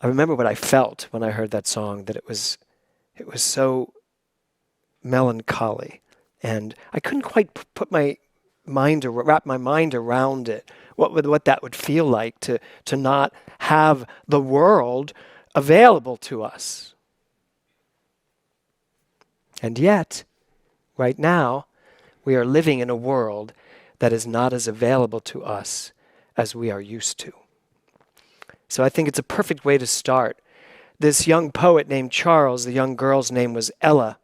I remember what I felt when I heard that song, that it was so melancholy. And I couldn't quite put my mind or wrap my mind around it. What that would feel like to not have the world available to us. And yet, right now, we are living in a world that is not as available to us as we are used to. So I think it's a perfect way to start. This young poet named Charles, the young girl's name was Ella.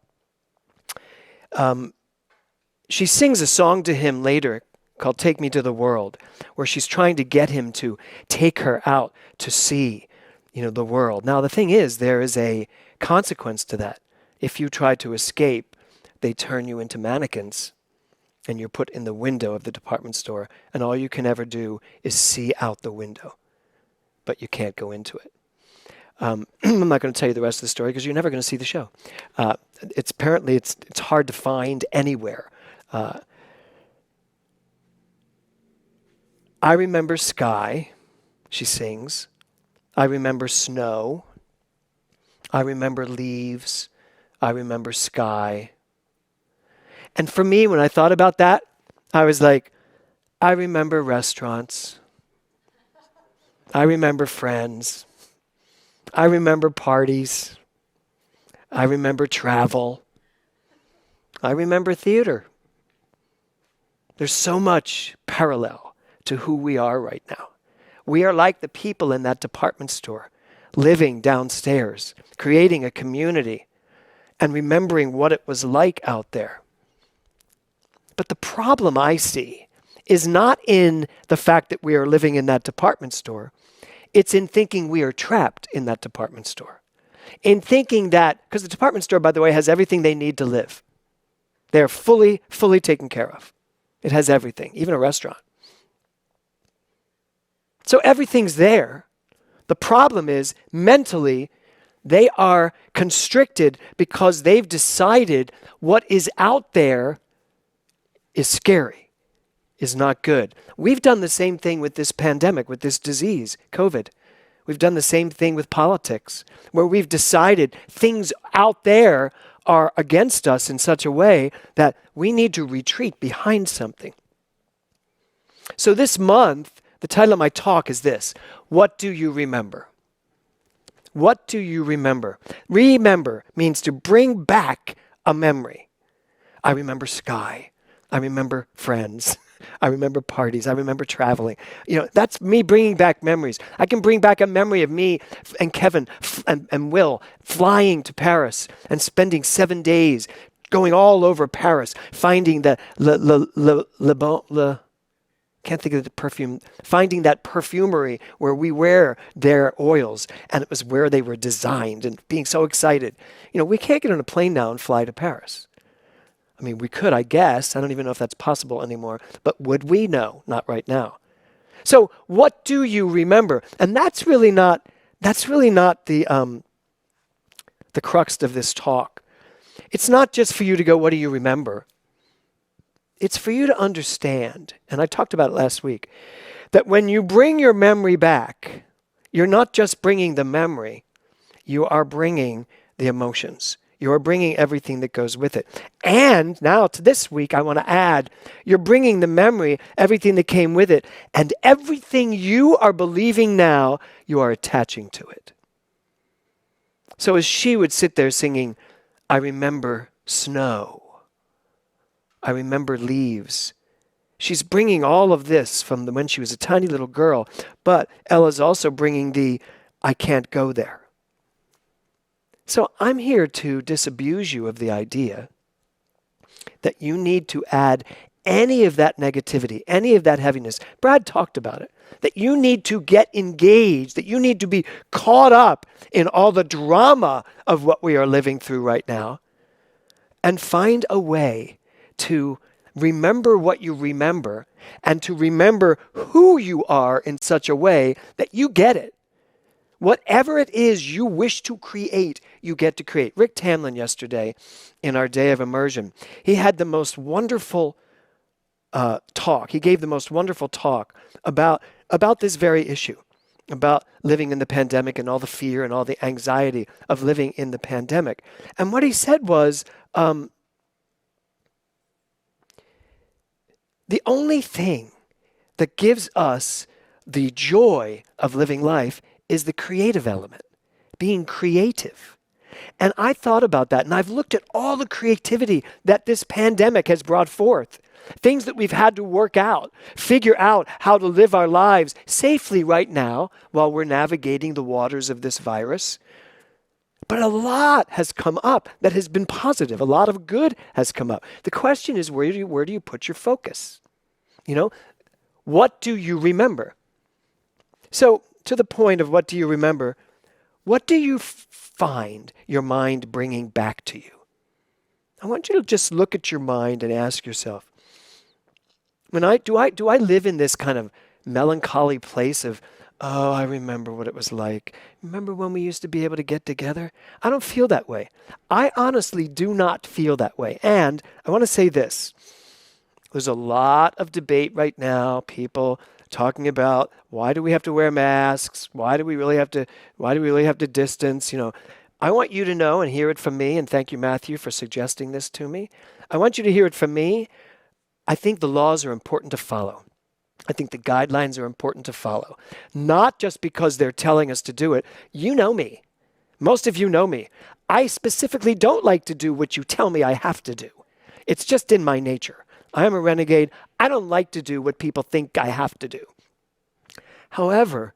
She sings a song to him later called Take Me to the World, where she's trying to get him to take her out to see, the world. Now, the thing is, there is a consequence to that. If you try to escape, they turn you into mannequins, and you're put in the window of the department store, and all you can ever do is see out the window, but you can't go into it. I'm not going to tell you the rest of the story because you're never going to see the show. It's hard to find anywhere. I remember sky, she sings. I remember snow. I remember leaves. I remember sky. And for me, when I thought about that, I was like, I remember restaurants. I remember friends. I remember parties. I remember travel. I remember theater. There's so much parallel to who we are right now. We are like the people in that department store, living downstairs, creating a community, and remembering what it was like out there. But the problem I see is not in the fact that we are living in that department store. It's in thinking we are trapped in that department store. In thinking that, because the department store, by the way, has everything they need to live. They're fully taken care of. It has everything, even a restaurant. So everything's there. The problem is, mentally, they are constricted because they've decided what is out there is scary, is not good. We've done the same thing with this pandemic, with this disease, COVID. We've done the same thing with politics, where we've decided things out there are against us in such a way that we need to retreat behind something. So this month, the title of my talk is this: What do you remember? What do you remember? Remember means to bring back a memory. I remember sky. I remember friends. I remember parties. I remember traveling. That's me bringing back memories. I can bring back a memory of me and Kevin and Will flying to Paris and spending 7 days going all over Paris, finding can't think of the perfume, finding that perfumery where we wear their oils, and it was where they were designed, and being so excited. We can't get on a plane now and fly to Paris. I mean, we could, I guess. I don't even know if that's possible anymore. But would we? No, not right now. So what do you remember? And that's really not the crux of this talk. It's not just for you to go, what do you remember? It's for you to understand, and I talked about it last week, that when you bring your memory back, you're not just bringing the memory, you are bringing the emotions. You're bringing everything that goes with it. And now to this week, I want to add, you're bringing the memory, everything that came with it, and everything you are believing now, you are attaching to it. So as she would sit there singing, I remember snow. I remember leaves. She's bringing all of this from when she was a tiny little girl, but Ella's also bringing the, I can't go there. So I'm here to disabuse you of the idea that you need to add any of that negativity, any of that heaviness. Brad talked about it. That you need to get engaged, that you need to be caught up in all the drama of what we are living through right now, and find a way to remember what you remember and to remember who you are in such a way that you get it. Whatever it is you wish to create, you get to create. Rick Tamlin yesterday in our day of immersion, he had the most wonderful talk. He gave the most wonderful talk about this very issue. about living in the pandemic and all the fear and all the anxiety of living in the pandemic. And what he said was, the only thing that gives us the joy of living life is the creative element, being creative. And I thought about that, and I've looked at all the creativity that this pandemic has brought forth. Things that we've had to work out, figure out how to live our lives safely right now while we're navigating the waters of this virus. But a lot has come up that has been positive. A lot of good has come up. The question is, where do you put your focus? What do you remember? So, to the point of what do you remember, what do you find your mind bringing back to you? I want you to just look at your mind and ask yourself, do I live in this kind of melancholy place of, oh, I remember what it was like. Remember when we used to be able to get together? I don't feel that way. I honestly do not feel that way. And I want to say this. There's a lot of debate right now, people talking about why do we have to wear masks? Why do we really have to distance? I want you to know and hear it from me, and thank you, Matthew, for suggesting this to me. I want you to hear it from me. I think the laws are important to follow. I think the guidelines are important to follow. Not just because they're telling us to do it. You know me. Most of you know me. I specifically don't like to do what you tell me I have to do. It's just in my nature. I am a renegade. I don't like to do what people think I have to do. However,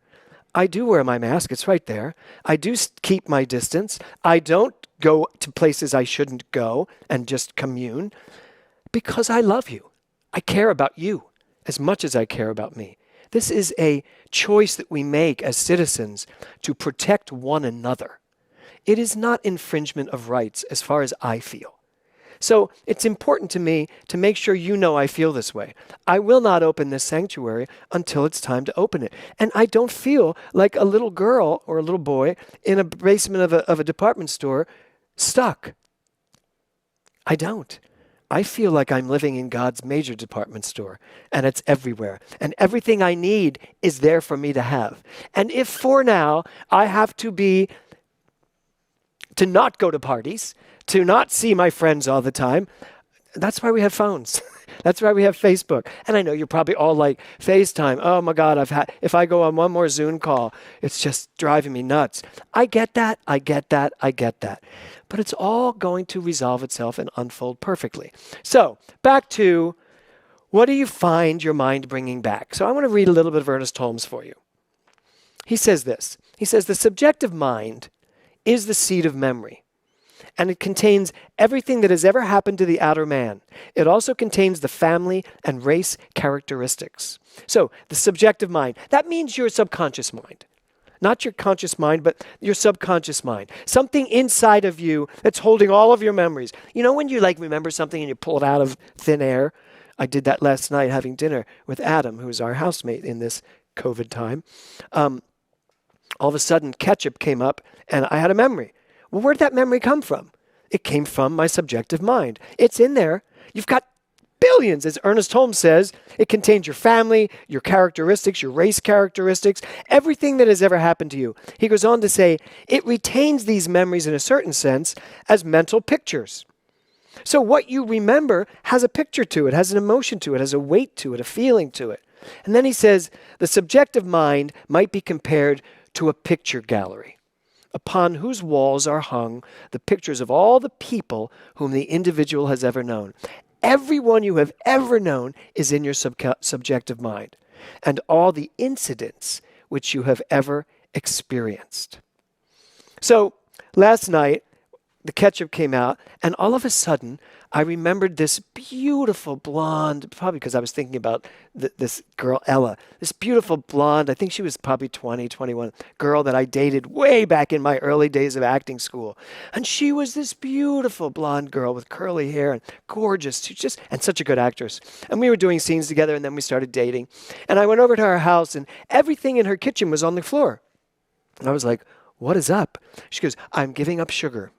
I do wear my mask. It's right there. I do keep my distance. I don't go to places I shouldn't go and just commune because I love you. I care about you as much as I care about me. This is a choice that we make as citizens to protect one another. It is not infringement of rights as far as I feel. So it's important to me to make sure you know I feel this way. I will not open this sanctuary until it's time to open it. And I don't feel like a little girl or a little boy in a basement of a department store stuck. I don't. I feel like I'm living in God's major department store, and it's everywhere. And everything I need is there for me to have. And if for now I have to not go to parties, to not see my friends all the time, that's why we have phones. That's why we have Facebook. And I know you're probably all like, FaceTime. Oh my God, if I go on one more Zoom call, it's just driving me nuts. I get that. But it's all going to resolve itself and unfold perfectly. So back to, what do you find your mind bringing back? So I want to read a little bit of Ernest Holmes for you. He says this. He says, the subjective mind is the seat of memory, and it contains everything that has ever happened to the outer man. It also contains the family and race characteristics. So the subjective mind, that means your subconscious mind. Not your conscious mind, but your subconscious mind. Something inside of you that's holding all of your memories. You know when you remember something and you pull it out of thin air? I did that last night having dinner with Adam, who's our housemate in this COVID time. All of a sudden, ketchup came up and I had a memory. Well, where'd that memory come from? It came from my subjective mind. It's in there. You've got billions, as Ernest Holmes says. It contains your family, your characteristics, your race characteristics, everything that has ever happened to you. He goes on to say, it retains these memories in a certain sense as mental pictures. So what you remember has a picture to it, has an emotion to it, has a weight to it, a feeling to it. And then he says, the subjective mind might be compared to a picture gallery, upon whose walls are hung the pictures of all the people whom the individual has ever known. Everyone you have ever known is in your subjective mind, and all the incidents which you have ever experienced. So last night, the ketchup came out, and all of a sudden, I remembered this beautiful blonde, probably because I was thinking about this girl, Ella, this beautiful blonde, I think she was probably 20, 21, girl that I dated way back in my early days of acting school. And she was this beautiful blonde girl with curly hair and gorgeous, and such a good actress. And we were doing scenes together, and then we started dating. And I went over to her house, and everything in her kitchen was on the floor. And I was like, what is up? She goes, I'm giving up sugar.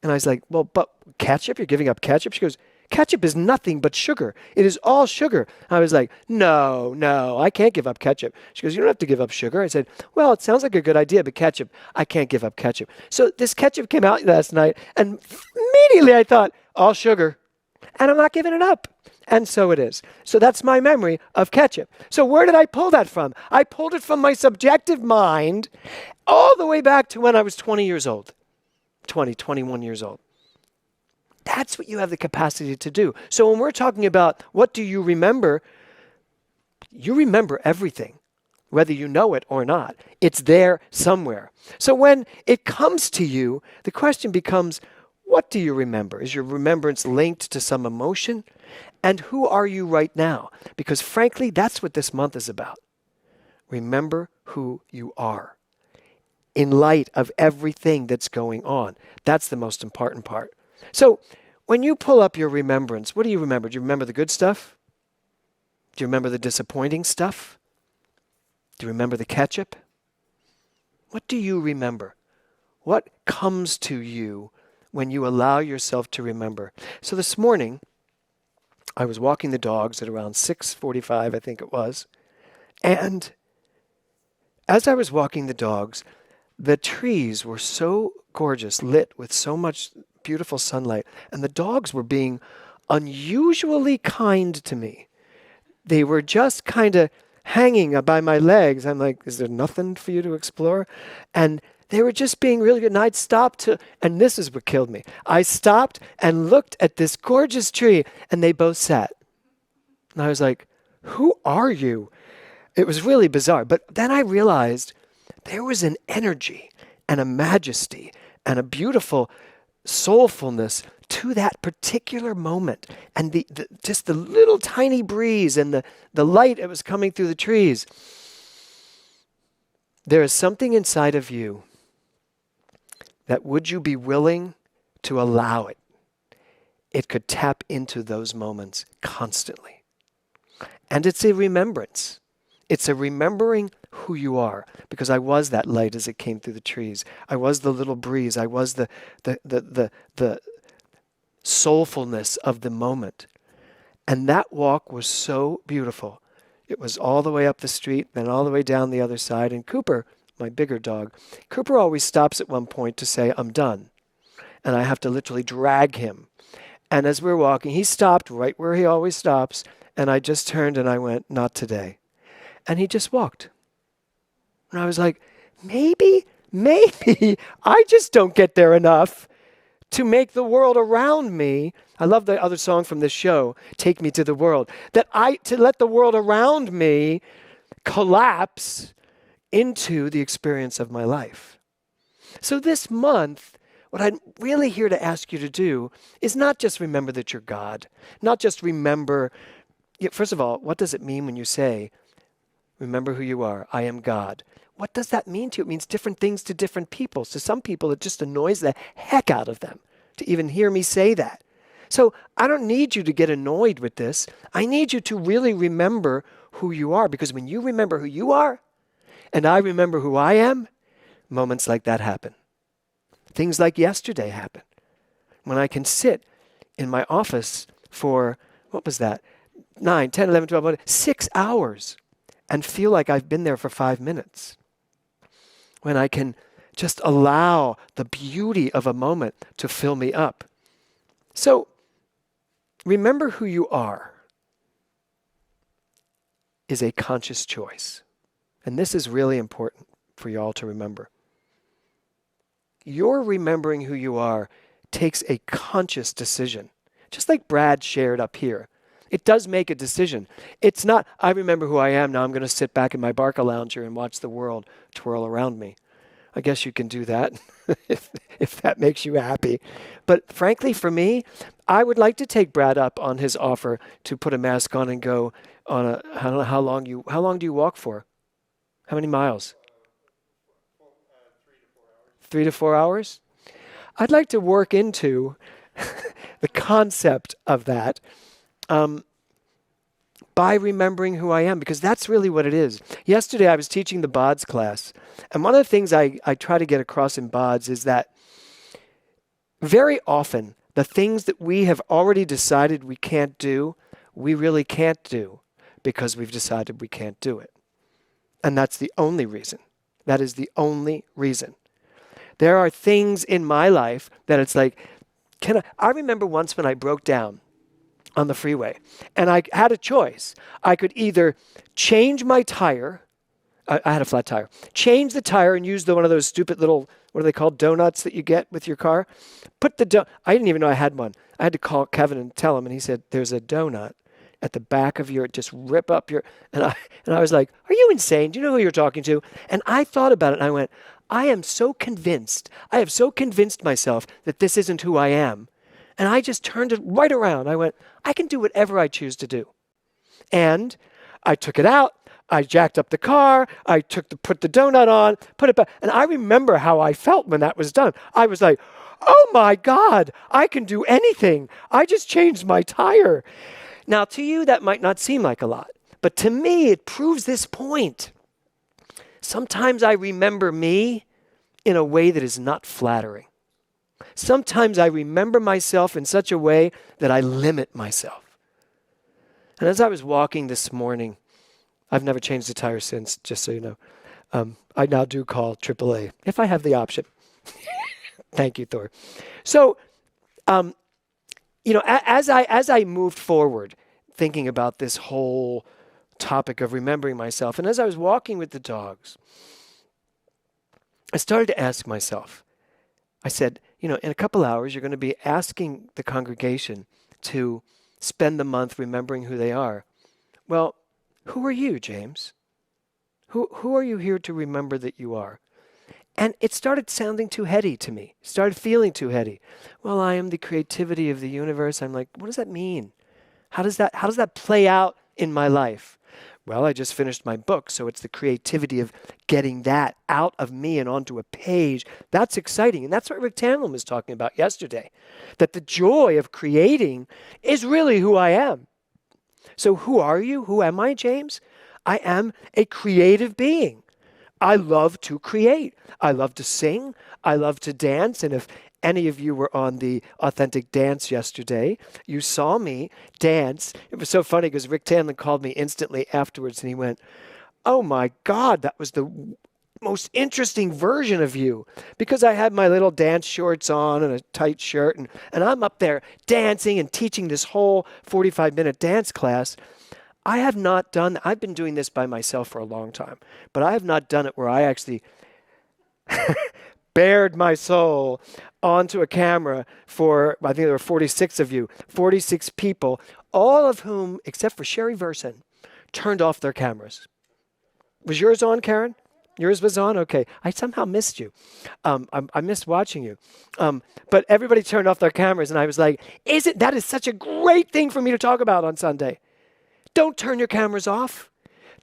And I was like, well, but ketchup? You're giving up ketchup? She goes, Ketchup is nothing but sugar. It is all sugar. I was like, no, I can't give up ketchup. She goes, you don't have to give up sugar. I said, well, it sounds like a good idea, but ketchup, I can't give up ketchup. So this ketchup came out last night, and immediately I thought, all sugar, and I'm not giving it up. And so it is. So that's my memory of ketchup. So where did I pull that from? I pulled it from my subjective mind all the way back to when I was 20 years old, 21 years old. That's what you have the capacity to do. So when we're talking about what do you remember everything, whether you know it or not. It's there somewhere. So when it comes to you, the question becomes, what do you remember? Is your remembrance linked to some emotion? And who are you right now? Because frankly, that's what this month is about. Remember who you are in light of everything that's going on. That's the most important part. So when you pull up your remembrance, what do you remember? Do you remember the good stuff? Do you remember the disappointing stuff? Do you remember the ketchup? What do you remember? What comes to you when you allow yourself to remember? So this morning, I was walking the dogs at around 6:45, I think it was. And as I was walking the dogs, the trees were so gorgeous, lit with so much beautiful sunlight, and the dogs were being unusually kind to me. They were just kind of hanging by my legs. I'm like, is there nothing for you to explore? And they were just being really good. And I'd stop and this is what killed me. I stopped and looked at this gorgeous tree, and they both sat. And I was like, who are you? It was really bizarre. But then I realized there was an energy and a majesty and a beautiful soulfulness to that particular moment. And just the little tiny breeze and the light that was coming through the trees. There is something inside of you that would you be willing to allow it? It could tap into those moments constantly. And it's a remembrance. It's a remembering who you are, because I was that light as it came through the trees. I was the little breeze. I was the soulfulness of the moment. And that walk was so beautiful. It was all the way up the street, then all the way down the other side. And Cooper, my bigger dog, Cooper always stops at one point to say, I'm done. And I have to literally drag him. And as we're walking, he stopped right where he always stops. And I just turned and I went, not today. And he just walked. And I was like, maybe I just don't get there enough to make the world around me. I love the other song from this show, Take Me to the World, to let the world around me collapse into the experience of my life. So this month, what I'm really here to ask you to do is not just remember that you're God, not just remember, first of all, what does it mean when you say, remember who you are, I am God? What does that mean to you? It means different things to different people. So some people, it just annoys the heck out of them to even hear me say that. So I don't need you to get annoyed with this. I need you to really remember who you are, because when you remember who you are and I remember who I am, moments like that happen. Things like yesterday happen. When I can sit in my office for, 9, 10, 11, 12, 6 hours and feel like I've been there for 5 minutes. When I can just allow the beauty of a moment to fill me up. So, remember who you are is a conscious choice. And this is really important for you all to remember. Your remembering who you are takes a conscious decision. Just like Brad shared up here. It does make a decision. It's not, I remember who I am, now I'm going to sit back in my Barca lounger and watch the world twirl around me. I guess you can do that if that makes you happy. But frankly, for me, I would like to take Brad up on his offer to put a mask on and go on I don't know how long do you walk for? How many miles? 3 to 4 hours. I'd like to work into the concept of that by remembering who I am, because that's really what it is. Yesterday I was teaching the BODS class, and one of the things I try to get across in BODS is that very often The things that we have already decided we can't do, we really can't do because we've decided we can't do it. And that's the only reason. That is the only reason. There are things in my life that it's like, I remember once when I broke down on the freeway and I had a choice. I could either change my tire. I had a flat tire. Change the tire and use one of those stupid little, what are they called, donuts that you get with your car? I didn't even know I had one. I had to call Kevin and tell him, and he said, there's a donut at the back of just rip up your, and I was like, are you insane? Do you know who you're talking to? And I thought about it and I went, I have so convinced myself that this isn't who I am. And I just turned it right around. I went, I can do whatever I choose to do. And I took it out. I jacked up the car. I put the donut on, put it back. And I remember how I felt when that was done. I was like, oh my God, I can do anything. I just changed my tire. Now, to you, that might not seem like a lot. But to me, it proves this point. Sometimes I remember me in a way that is not flattering. Sometimes I remember myself in such a way that I limit myself. And as I was walking this morning, I've never changed a tire since, just so you know. I now do call AAA if I have the option. Thank you, Thor. So, as I moved forward, thinking about this whole topic of remembering myself, and as I was walking with the dogs, I started to ask myself, I said, in a couple hours, you're going to be asking the congregation to spend the month remembering who they are. Well, who are you, James? Who are you here to remember that you are? And it started sounding too heady to me. Started feeling too heady. Well, I am the creativity of the universe. I'm like, what does that mean? How does that play out in my life? Well, I just finished my book, so it's the creativity of getting that out of me and onto a page. That's exciting. And that's what Rick Tanlon was talking about yesterday, that the joy of creating is really who I am. So who are you? Who am I, James? I am a creative being. I love to create. I love to sing. I love to dance. And if any of you were on the Authentic Dance yesterday, you saw me dance. It was so funny because Rick Tanlon called me instantly afterwards and he went, oh my God, that was the most interesting version of you. Because I had my little dance shorts on and a tight shirt and I'm up there dancing and teaching this whole 45-minute dance class. I've been doing this by myself for a long time, but I have not done it where I actually bared my soul onto a camera for, I think there were 46 of you, 46 people, all of whom, except for Sherry Verson, turned off their cameras. Was yours on, Karen? Yours was on? Okay. I somehow missed you. I missed watching you. But everybody turned off their cameras, and I was like, that is such a great thing for me to talk about on Sunday. Don't turn your cameras off.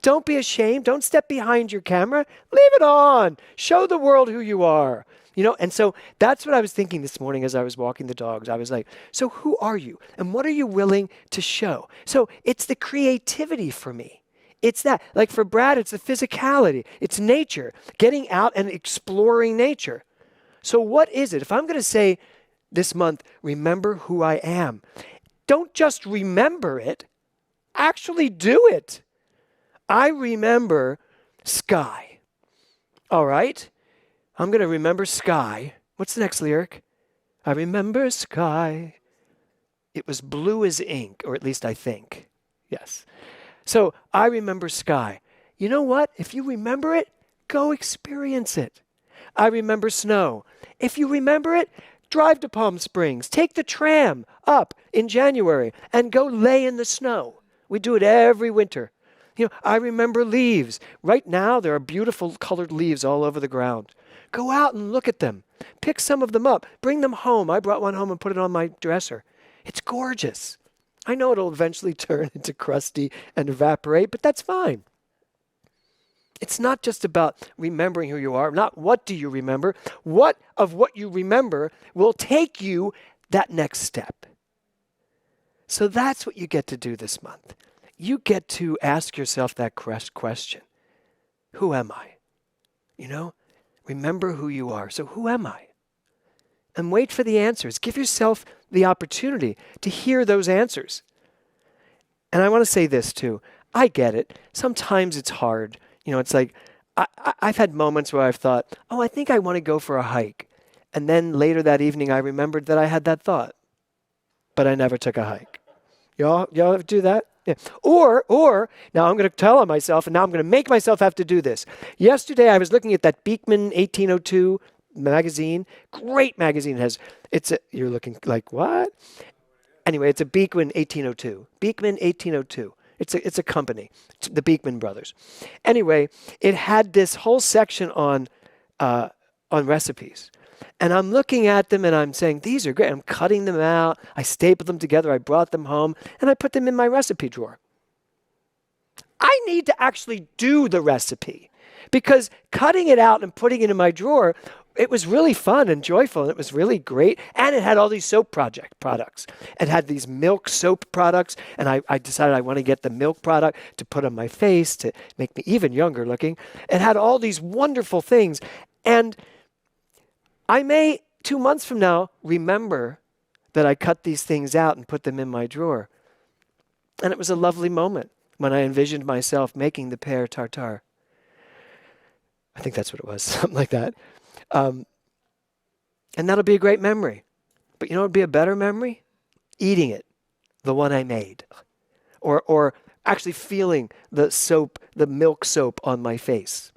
Don't be ashamed. Don't step behind your camera. Leave it on. Show the world who you are. And so that's what I was thinking this morning as I was walking the dogs. I was like, so who are you? And what are you willing to show? So it's the creativity for me. It's that. Like for Brad, it's the physicality. It's nature. Getting out and exploring nature. So what is it? If I'm going to say this month, remember who I am. Don't just remember it. Actually do it. I remember sky. All right? I'm going to remember sky. What's the next lyric? I remember sky. It was blue as ink, or at least I think. Yes. So I remember sky. You know what? If you remember it, go experience it. I remember snow. If you remember it, drive to Palm Springs. Take the tram up in January and go lay in the snow. We do it every winter. I remember leaves. Right now, there are beautiful colored leaves all over the ground. Go out and look at them. Pick some of them up. Bring them home. I brought one home and put it on my dresser. It's gorgeous. I know it'll eventually turn into crusty and evaporate, but that's fine. It's not just about remembering who you are. Not what do you remember. What of what you remember will take you that next step. So that's what you get to do this month. You get to ask yourself that question. Who am I? Remember who you are. So who am I? and wait for the answers. Give yourself the opportunity to hear those answers. And I want to say this too. I get it. Sometimes it's hard. It's like I've had moments where I've thought, oh, I think I want to go for a hike. And then later that evening, I remembered that I had that thought, but I never took a hike. Y'all ever do that? Yeah. Or now I'm going to tell on myself, and now I'm going to make myself have to do this. Yesterday, I was looking at that Beekman 1802 magazine. Great magazine. You're looking like, what? Anyway, it's a Beekman 1802. Beekman 1802. It's a company, the Beekman brothers. Anyway, it had this whole section on recipes. And I'm looking at them and I'm saying, these are great. I'm cutting them out. I stapled them together. I brought them home and I put them in my recipe drawer. I need to actually do the recipe because cutting it out and putting it in my drawer, it was really fun and joyful, and it was really great. And it had all these soap products. It had these milk soap products, and I decided I want to get the milk product to put on my face to make me even younger looking. It had all these wonderful things. And I may, 2 months from now, remember that I cut these things out and put them in my drawer. And it was a lovely moment when I envisioned myself making the pear tartare. I think that's what it was, something like that. And that'll be a great memory. But you know what would be a better memory? Eating it, the one I made. Or actually feeling the milk soap on my face.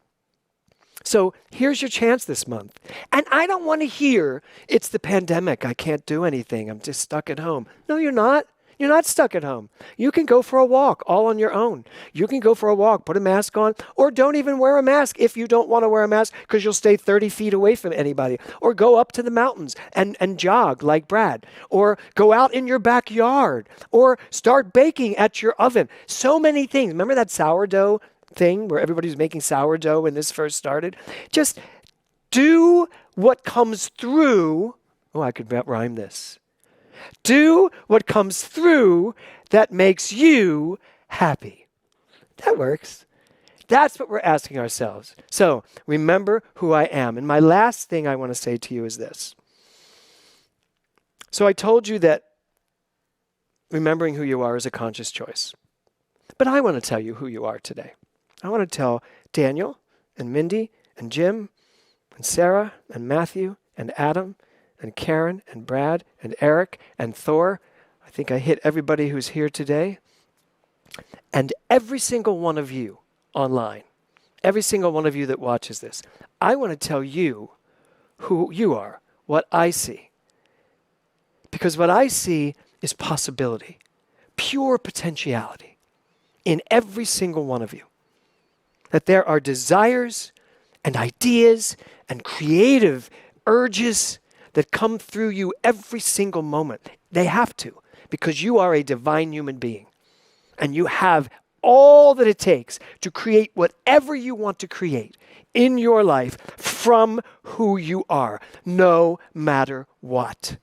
So here's your chance this month. And I don't want to hear, it's the pandemic, I can't do anything, I'm just stuck at home. No, you're not. You're not stuck at home. You can go for a walk all on your own. You can go for a walk, put a mask on, or don't even wear a mask if you don't want to wear a mask because you'll stay 30 feet away from anybody. Or go up to the mountains and jog like Brad. Or go out in your backyard. Or start baking at your oven. So many things. Remember that sourdough thing where everybody was making sourdough when this first started? Just do what comes through. Oh, I could rhyme this. Do what comes through that makes you happy. That works. That's what we're asking ourselves. So remember who I am. And my last thing I want to say to you is this. So I told you that remembering who you are is a conscious choice. But I want to tell you who you are today. I want to tell Daniel and Mindy and Jim and Sarah and Matthew and Adam and Karen and Brad and Eric and Thor. I think I hit everybody who's here today. And every single one of you online, every single one of you that watches this, I want to tell you who you are, what I see. Because what I see is possibility, pure potentiality in every single one of you. That there are desires and ideas and creative urges that come through you every single moment. They have to, because you are a divine human being. And you have all that it takes to create whatever you want to create in your life from who you are, no matter what.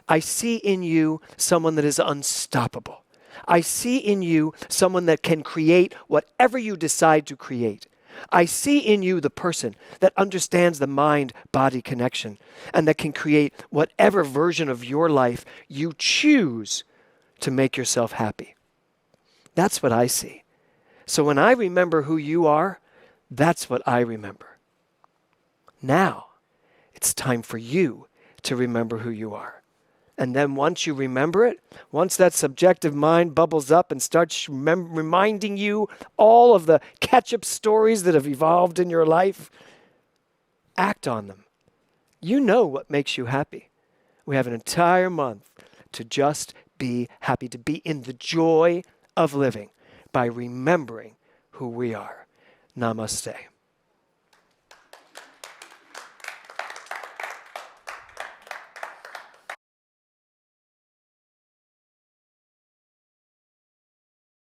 I see in you someone that is unstoppable. I see in you someone that can create whatever you decide to create. I see in you the person that understands the mind-body connection and that can create whatever version of your life you choose to make yourself happy. That's what I see. So when I remember who you are, that's what I remember. Now, it's time for you to remember who you are. And then once you remember it, once that subjective mind bubbles up and starts reminding you all of the catch-up stories that have evolved in your life, act on them. You know what makes you happy. We have an entire month to just be happy, to be in the joy of living by remembering who we are. Namaste.